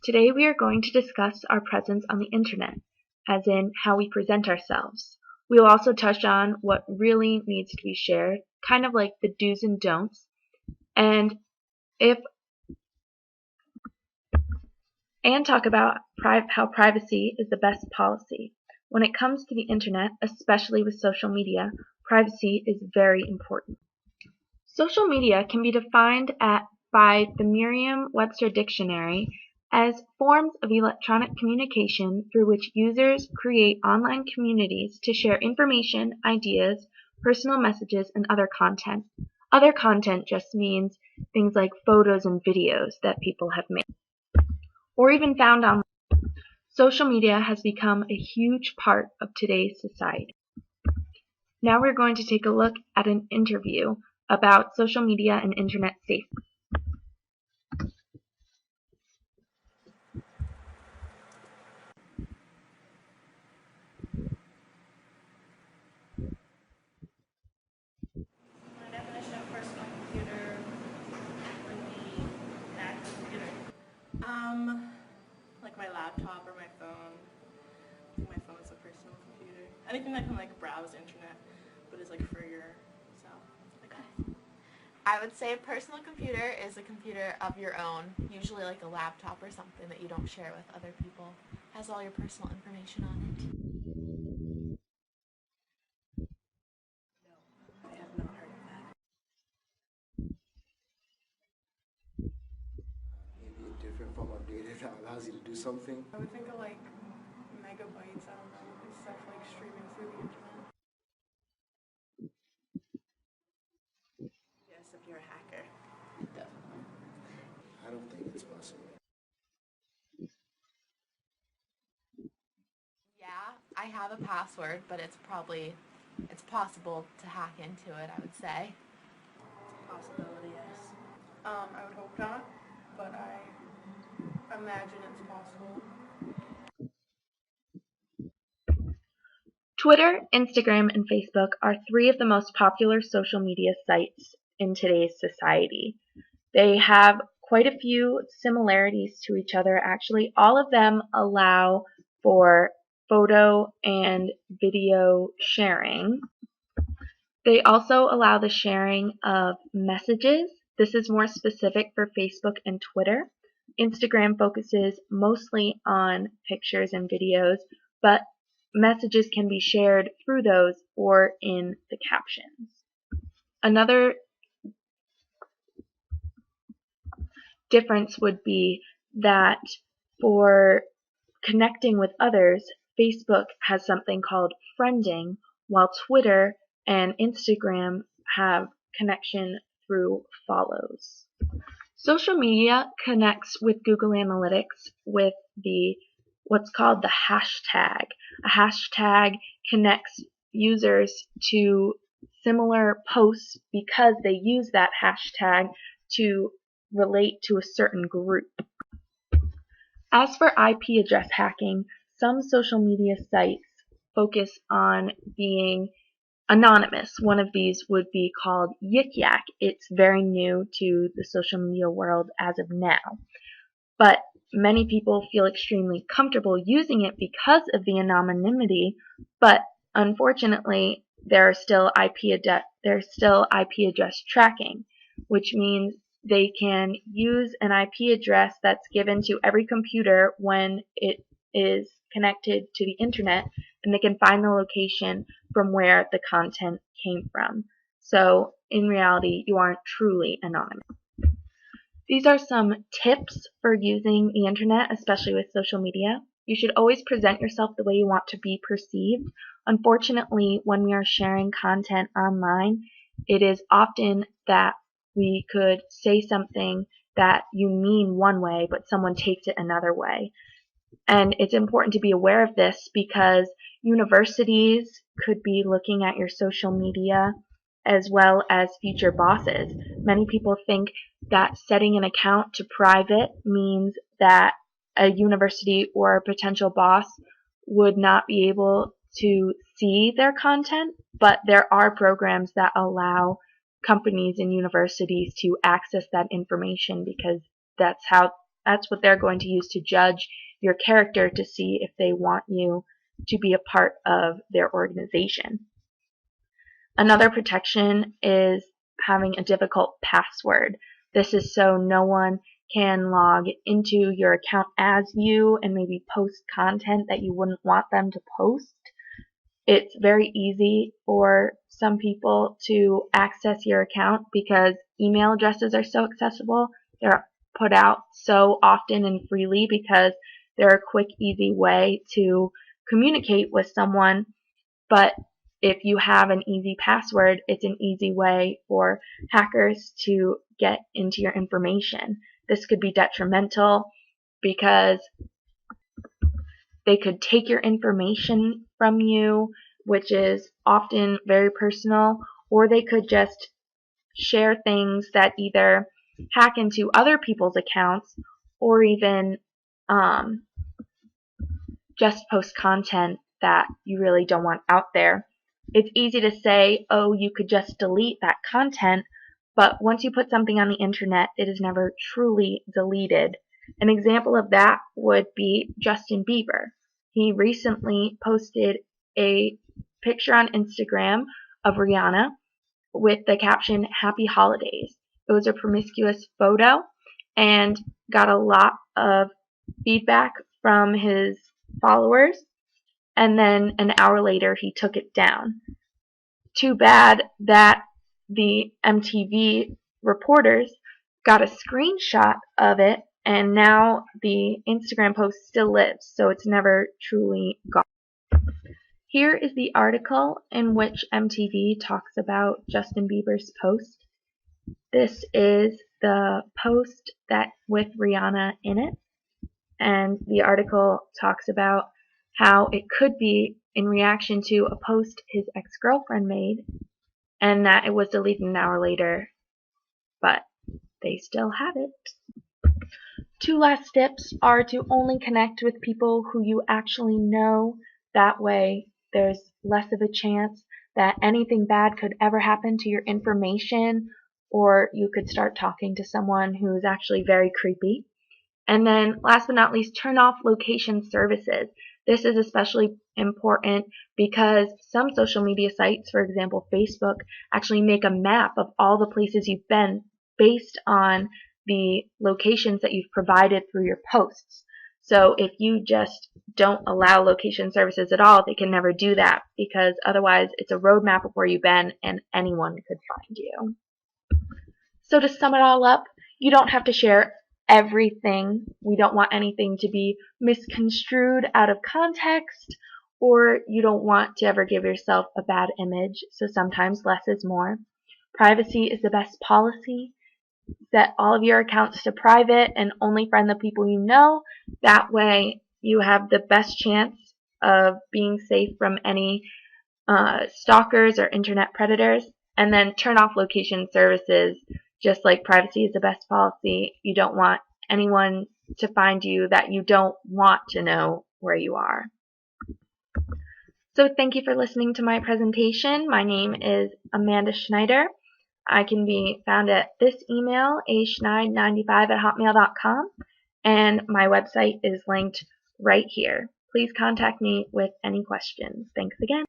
Today we are going to discuss our presence on the internet, as in how we present ourselves. We will also touch on what really needs to be shared, kind of like the do's and don'ts, and talk about how privacy is the best policy. When it comes to the internet, especially with social media, privacy is very important. Social media can be defined by the Merriam-Webster Dictionary as forms of electronic communication through which users create online communities to share information, ideas, personal messages, and other content. Other content just means things like photos and videos that people have made, or even found online. Social media has become a huge part of today's society. Now we're going to take a look at an interview about social media and internet safety. My definition of personal computer would be an actual computer. Like my laptop or my phone. I think my phone is a personal computer. Anything that can like browse internet, but is like for yourself. Okay. I would say a personal computer is a computer of your own, usually like a laptop or something that you don't share with other people. Has all your personal information on it. I have not heard of that. Maybe a different form of data that allows you to do something. I would think of like megabytes, I don't know, and stuff like streaming through the internet. Yes, if you're a hacker. Definitely. I don't think it's possible. Yeah, I have a password, but it's possible to hack into it, I would say. Possibility, yes. I would hope not, but I imagine it's possible. Twitter, Instagram, and Facebook are three of the most popular social media sites in today's society. They have quite a few similarities to each other. Actually, all of them allow for photo and video sharing. They also allow the sharing of messages. This is more specific for Facebook and Twitter. Instagram focuses mostly on pictures and videos, but messages can be shared through those or in the captions. Another difference would be that for connecting with others, Facebook has something called friending, while Twitter and Instagram have connection through follows. Social media connects with Google Analytics with what's called the hashtag. A hashtag connects users to similar posts because they use that hashtag to relate to a certain group. As for IP address hacking, some social media sites focus on being anonymous. One of these would be called Yik Yak. It's very new to the social media world as of now. But many people feel extremely comfortable using it because of the anonymity, but unfortunately there's still IP address tracking, which means they can use an IP address that's given to every computer when it is connected to the internet, and they can find the location from where the content came from. So in reality, you aren't truly anonymous. These are some tips for using the internet, especially with social media. You should always present yourself the way you want to be perceived. Unfortunately, when we are sharing content online, it is often that we could say something that you mean one way, but someone takes it another way. And it's important to be aware of this because universities could be looking at your social media as well as future bosses. Many people think that setting an account to private means that a university or a potential boss would not be able to see their content, but there are programs that allow companies and universities to access that information because that's how That's what they're going to use to judge your character to see if they want you to be a part of their organization. Another protection is having a difficult password. This is so no one can log into your account as you and maybe post content that you wouldn't want them to post. It's very easy for some people to access your account because email addresses are so accessible. They're put out so often and freely because they're a quick, easy way to communicate with someone. But if you have an easy password, it's an easy way for hackers to get into your information. This could be detrimental because they could take your information from you, which is often very personal, or they could just share things that either hack into other people's accounts or even just post content that you really don't want out there. It's easy to say, oh, you could just delete that content, but once you put something on the internet, it is never truly deleted. An example of that would be Justin Bieber. He recently posted a picture on Instagram of Rihanna with the caption, "Happy Holidays." It was a promiscuous photo and got a lot of feedback from his followers, and then an hour later he took it down. Too bad that the MTV reporters got a screenshot of it, and now the Instagram post still lives, so it's never truly gone. Here is the article in which MTV talks about Justin Bieber's post. This is the post that with Rihanna in it, and the article talks about how it could be in reaction to a post his ex-girlfriend made, and that it was deleted an hour later, but they still have it. Two last tips are to only connect with people who you actually know. That way there's less of a chance that anything bad could ever happen to your information, or you could start talking to someone who is actually very creepy. And then last but not least, turn off location services. This is especially important because some social media sites, for example Facebook, actually make a map of all the places you've been based on the locations that you've provided through your posts. So if you just don't allow location services at all, they can never do that because otherwise it's a roadmap of where you've been and anyone could find you. So to sum it all up, you don't have to share everything. We don't want anything to be misconstrued out of context, or you don't want to ever give yourself a bad image, so sometimes less is more. Privacy is the best policy. Set all of your accounts to private and only friend the people you know. That way you have the best chance of being safe from any stalkers or internet predators. And then turn off location services. Just like privacy is the best policy, you don't want anyone to find you that you don't want to know where you are. So thank you for listening to my presentation. My name is Amanda Schneider. I can be found at this email, aschneid95@hotmail.com, and my website is linked right here. Please contact me with any questions. Thanks again.